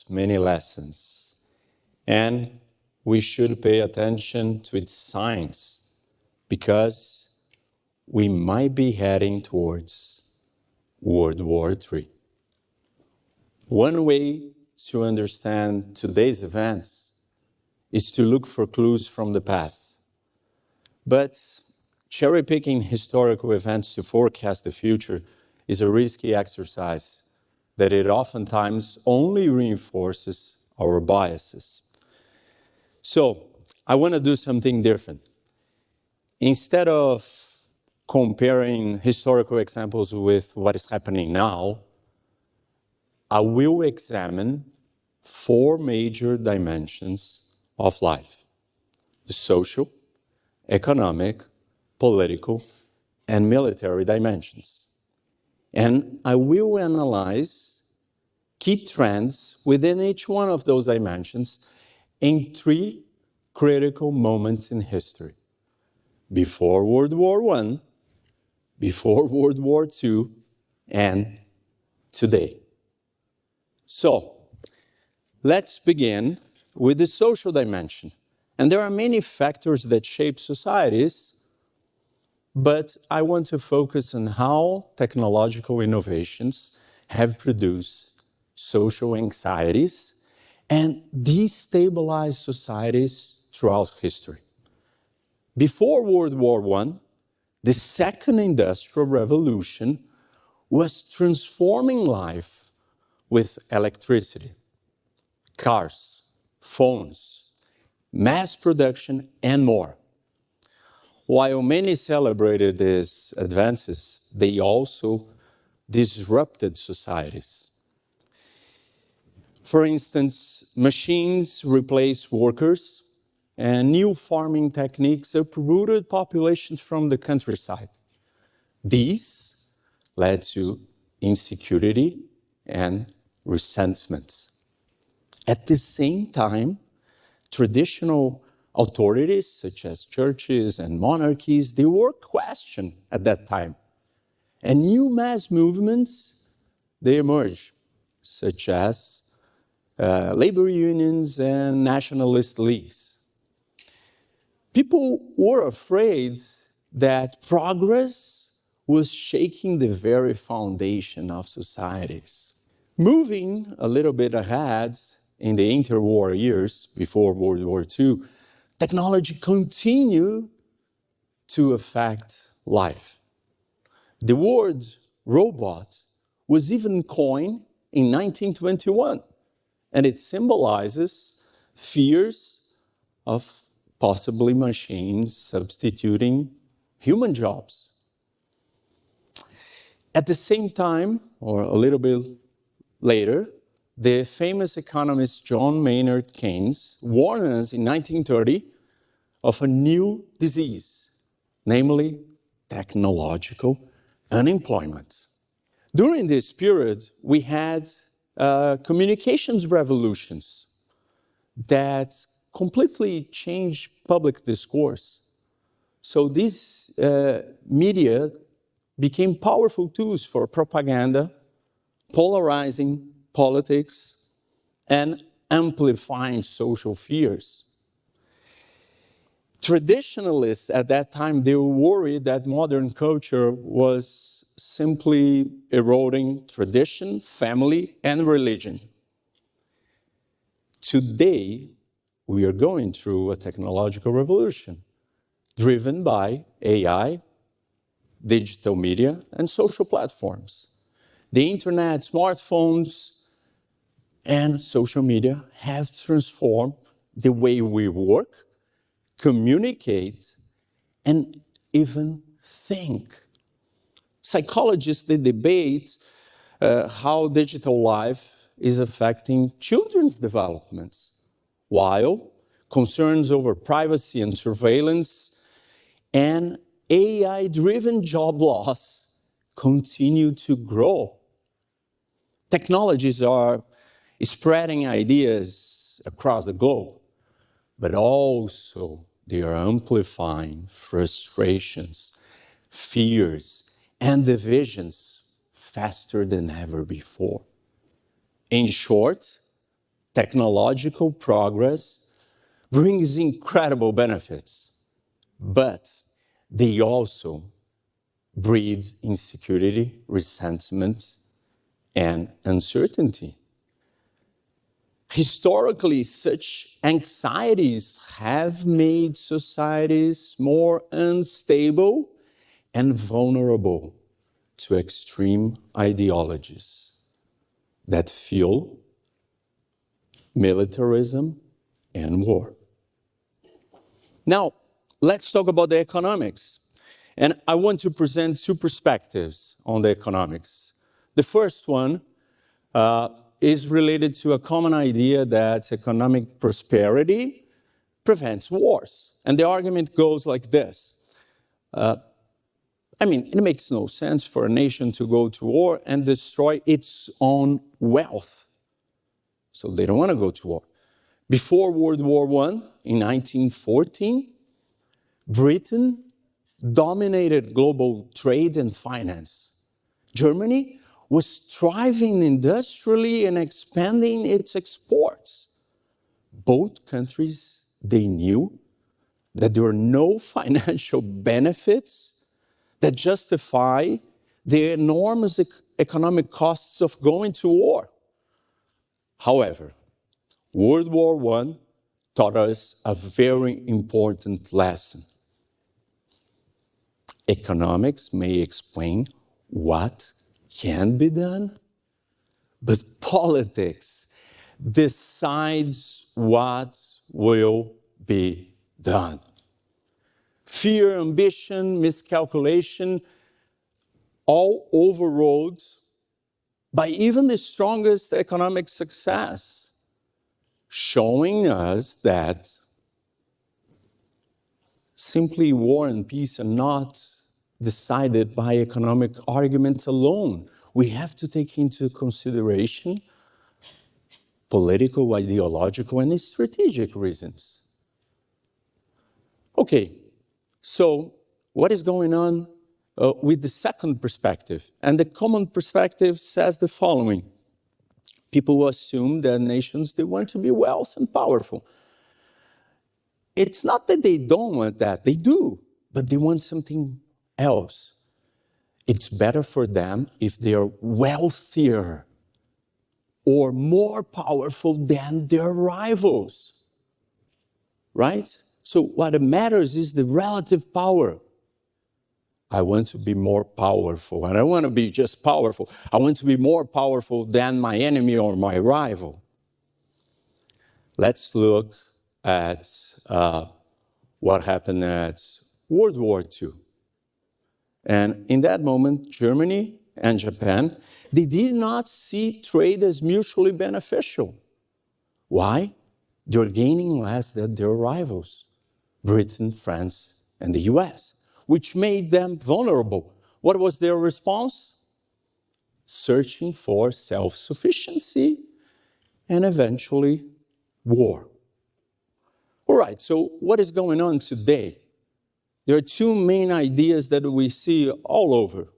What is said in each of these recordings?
many lessons, and we should pay attention to its signs because we might be heading towards World War III. One way to understand today's events is to look for clues from the past. But cherry-picking historical events to forecast the future is a risky exercise that it oftentimes only reinforces our biases. So, I want to do something different. Instead of comparing historical examples with what is happening now, I will examine 4 major dimensions of life: the social, economic, political, and military dimensions. And I will analyze key trends within each one of those dimensions in 3 critical moments in history: before World War I, before World War II, and today. So, let's begin with the social dimension. And there are many factors that shape societies, but I want to focus on how technological innovations have produced social anxieties and destabilized societies throughout history. Before World War I, the Second Industrial Revolution was transforming life with electricity, cars, phones, mass production, and more. While many celebrated these advances, they also disrupted societies. For instance, machines replaced workers, and new farming techniques uprooted populations from the countryside. These led to insecurity and resentment. At the same time, traditional authorities, such as churches and monarchies, they were questioned at that time. And new mass movements, they emerged, such as labor unions and nationalist leagues. People were afraid that progress was shaking the very foundation of societies. Moving a little bit ahead in the interwar years, before World War II, technology continued to affect life. The word robot was even coined in 1921, and it symbolizes fears of possibly machines substituting human jobs. At the same time, or a little bit later, the famous economist John Maynard Keynes warned us in 1930 of a new disease, namely technological unemployment. During this period, we had communications revolutions that completely changed public discourse. So these media became powerful tools for propaganda, polarizing politics, and amplifying social fears. Traditionalists at that time, they were worried that modern culture was simply eroding tradition, family, and religion. Today, we are going through a technological revolution driven by AI, digital media, and social platforms. The internet, smartphones, and social media have transformed the way we work, communicate, and even think. Psychologists, they debate how digital life is affecting children's development, while concerns over privacy and surveillance and AI-driven job loss continue to grow. Technologies are spreading ideas across the globe, but also they are amplifying frustrations, fears, and divisions faster than ever before. In short, technological progress brings incredible benefits, but they also breed insecurity, resentment, and uncertainty. Historically, such anxieties have made societies more unstable and vulnerable to extreme ideologies that fuel militarism and war. Now, let's talk about the economics. And I want to present two perspectives on the economics. The first one is related to a common idea that economic prosperity prevents wars. And the argument goes like this. It makes no sense for a nation to go to war and destroy its own wealth. So they don't want to go to war. Before World War I, in 1914, Britain dominated global trade and finance. Germany was thriving industrially and expanding its exports. Both countries, they knew that there were no financial benefits that justify the enormous economic costs of going to war. However, World War I taught us a very important lesson. Economics may explain what can be done, but politics decides what will be done. Fear, ambition, miscalculation, all overrode by even the strongest economic success, showing us that simply war and peace are not decided by economic arguments alone. We have to take into consideration political, ideological, and strategic reasons. Okay, so what is going on with the second perspective? And the common perspective says the following. People assume that nations, they want to be wealthy and powerful. It's not that they don't want that, they do, but they want something else. It's better for them if they are wealthier or more powerful than their rivals, right? So what matters is the relative power. I want to be more powerful. I don't want to be just powerful. I want to be more powerful than my enemy or my rival. Let's look at what happened at World War II. And in that moment, Germany and Japan, they did not see trade as mutually beneficial. Why? They're gaining less than their rivals, Britain, France, and the US, which made them vulnerable. What was their response? Searching for self-sufficiency and eventually war. All right, so what is going on today? There are two main ideas that we see all over.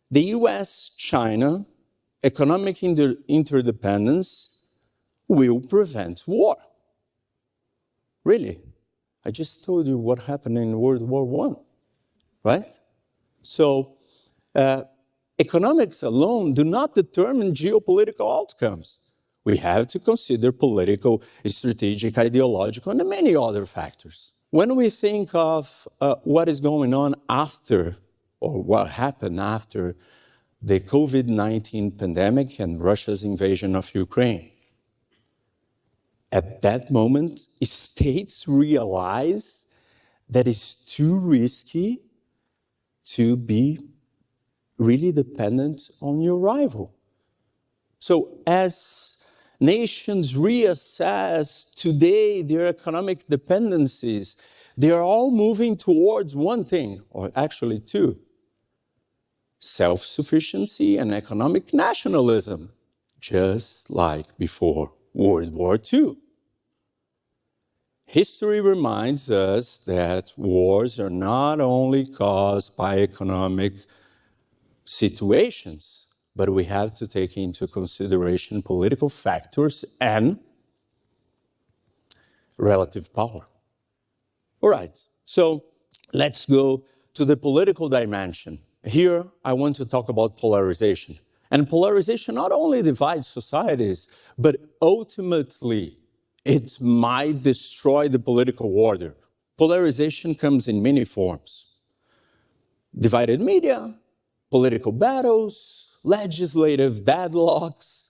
The US-China economic interdependence will prevent war. Really? I just told you what happened in World War I, right? So economics alone do not determine geopolitical outcomes. We have to consider political, strategic, ideological, and many other factors. When we think of what is going on after, or what happened after the COVID-19 pandemic and Russia's invasion of Ukraine, at that moment, states realize that it's too risky to be really dependent on your rival. So as nations reassess today their economic dependencies, they are all moving towards one thing, or actually two: self-sufficiency and economic nationalism, just like before World War II. History reminds us that wars are not only caused by economic situations, but we have to take into consideration political factors and relative power. All right, so let's go to the political dimension. Here, I want to talk about polarization. And polarization not only divides societies, but ultimately, it might destroy the political order. Polarization comes in many forms. Divided media, political battles, legislative deadlocks,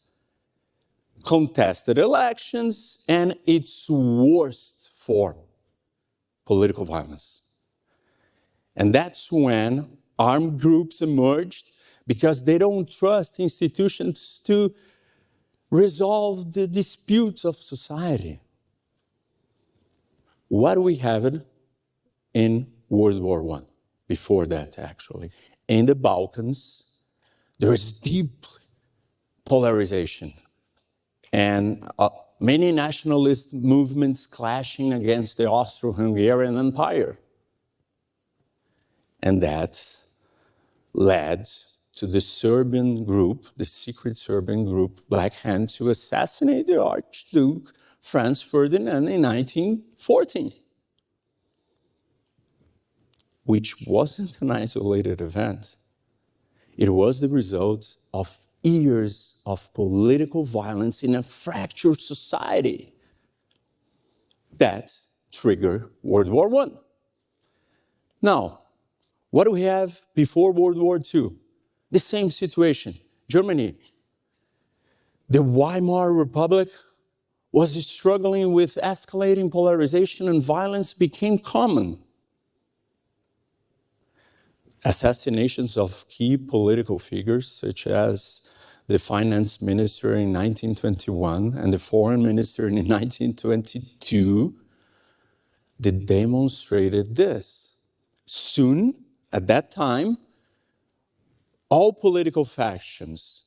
contested elections, and its worst form, political violence. And that's when armed groups emerged because they don't trust institutions to resolve the disputes of society. What we have in World War I, before that actually, in the Balkans, there is deep polarization and many nationalist movements clashing against the Austro-Hungarian Empire. And that led to the Serbian group, the secret Serbian group, Black Hand, to assassinate the Archduke Franz Ferdinand in 1914, which wasn't an isolated event. It was the result of years of political violence in a fractured society that triggered World War I. Now, what do we have before World War II? The same situation. Germany, the Weimar Republic, was struggling with escalating polarization, and violence became common. Assassinations of key political figures, such as the finance minister in 1921 and the foreign minister in 1922, they demonstrated this. Soon, at that time, all political factions,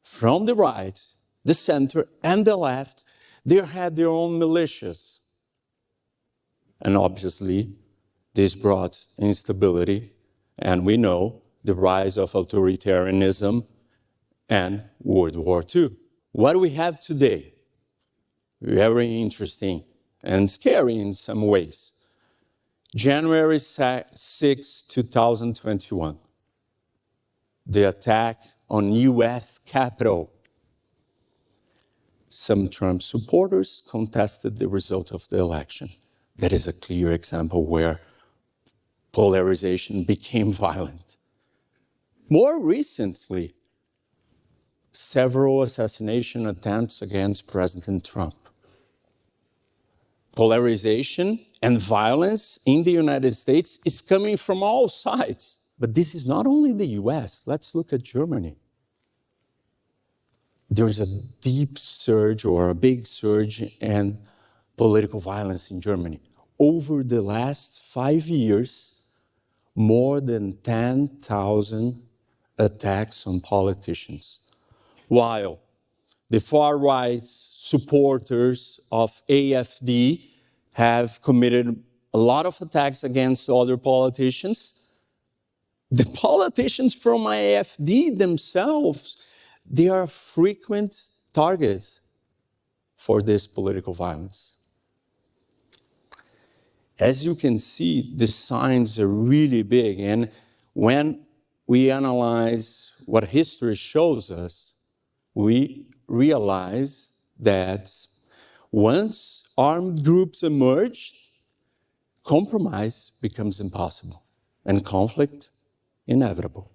from the right, the center, and the left, they had their own militias. And obviously, this brought instability, and we know the rise of authoritarianism and World War II. What do we have today? Very interesting and scary in some ways. January 6, 2021. The attack on U.S. Capitol. Some Trump supporters contested the result of the election. That is a clear example where polarization became violent. More recently, several assassination attempts against President Trump. Polarization and violence in the United States is coming from all sides. But this is not only the US. Let's look at Germany. There's a deep surge or a big surge in political violence in Germany. Over the last 5 years, more than 10,000 attacks on politicians. While the far-right supporters of AfD have committed a lot of attacks against other politicians, the politicians from AfD themselves, they are a frequent target for this political violence. As you can see, the signs are really big, and when we analyze what history shows us, we realize that once armed groups emerge, compromise becomes impossible and conflict inevitable.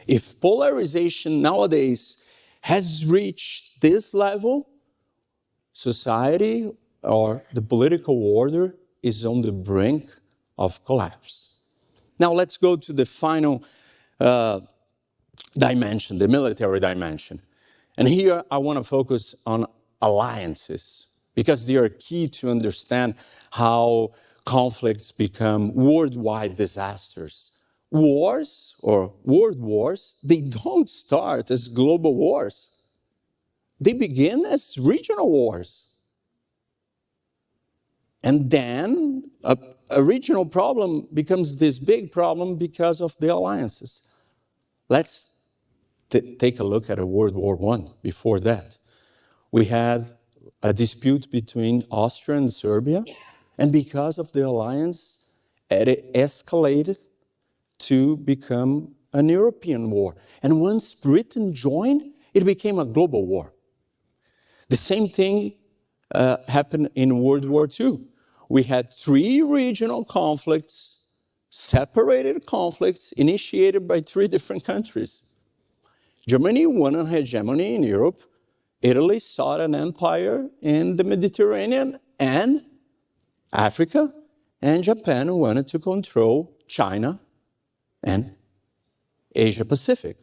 If polarization nowadays has reached this level, society or the political order is on the brink of collapse. Now let's go to the final dimension, the military dimension. And here I want to focus on alliances, because they are key to understand how conflicts become worldwide disasters. Wars, or world wars, they don't start as global wars. They begin as regional wars. And then a regional problem becomes this big problem because of the alliances. Let's take a look at World War I before that. We had a dispute between Austria and Serbia, and because of the alliance, it escalated to become an European war. And once Britain joined, it became a global war. The same thing happened in World War II. We had 3 regional conflicts, separated conflicts, initiated by 3 different countries. Germany won an hegemony in Europe. Italy sought an empire in the Mediterranean and Africa. And Japan wanted to control China and Asia Pacific.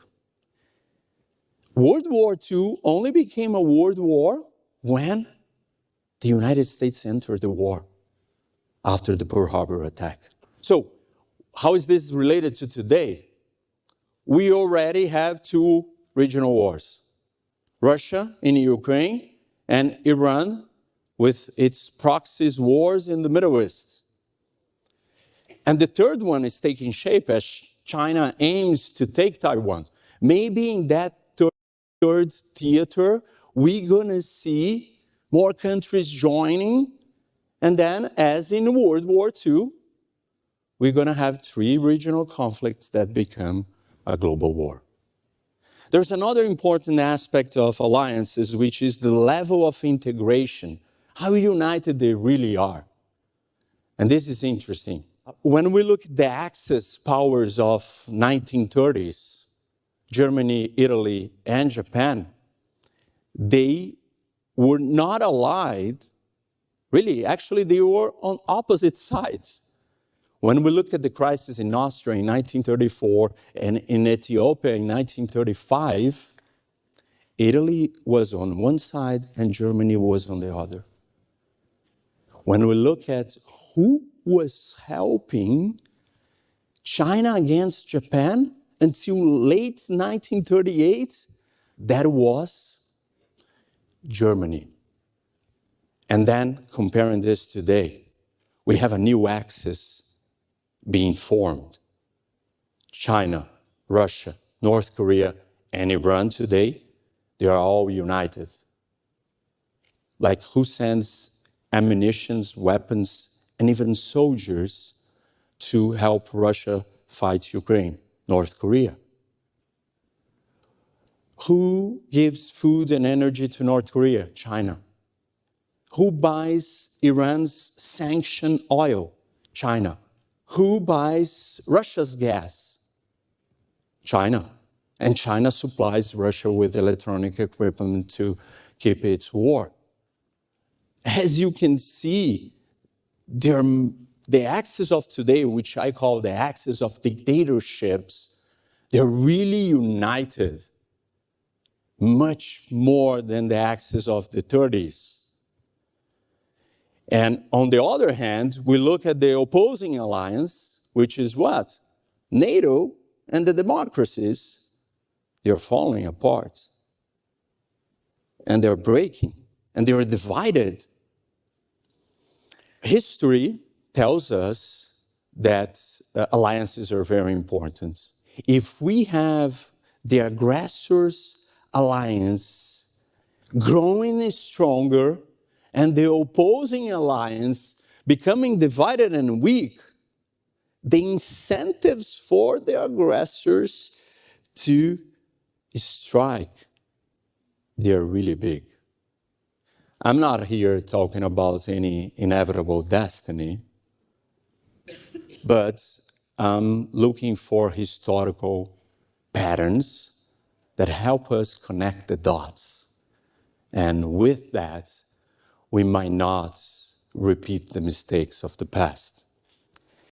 World War II only became a world war when the United States entered the war after the Pearl Harbor attack. So, how is this related to today? We already have 2 regional wars. Russia in Ukraine and Iran with its proxies wars in the Middle East. And the third one is taking shape as China aims to take Taiwan. Maybe in that third theater, we're going to see more countries joining. And then, as in World War II, we're going to have 3 regional conflicts that become a global war. There's another important aspect of alliances, which is the level of integration, how united they really are. And this is interesting. When we look at the Axis powers of 1930s, Germany, Italy, and Japan, they were not allied. Really, actually, they were on opposite sides. When we look at the crisis in Austria in 1934 and in Ethiopia in 1935, Italy was on one side and Germany was on the other. When we look at who was helping China against Japan until late 1938, that was Germany. And then, comparing this today, we have a new axis being formed. China, Russia, North Korea, and Iran today, they are all united. Like who sends ammunition, weapons, and even soldiers to help Russia fight Ukraine? North Korea. Who gives food and energy to North Korea? China. Who buys Iran's sanctioned oil? China. Who buys Russia's gas? China. And China supplies Russia with electronic equipment to keep its war. As you can see, the axis of today, which I call the axis of dictatorships, they're really united much more than the axis of the 30s. And on the other hand, we look at the opposing alliance, which is what? NATO and the democracies, they're falling apart. And they're breaking. And they're divided. History tells us that alliances are very important. If we have the aggressor's alliance growing stronger and the opposing alliance becoming divided and weak, the incentives for the aggressors to strike, they're really big. I'm not here talking about any inevitable destiny, but I'm looking for historical patterns that help us connect the dots. And with that, we might not repeat the mistakes of the past.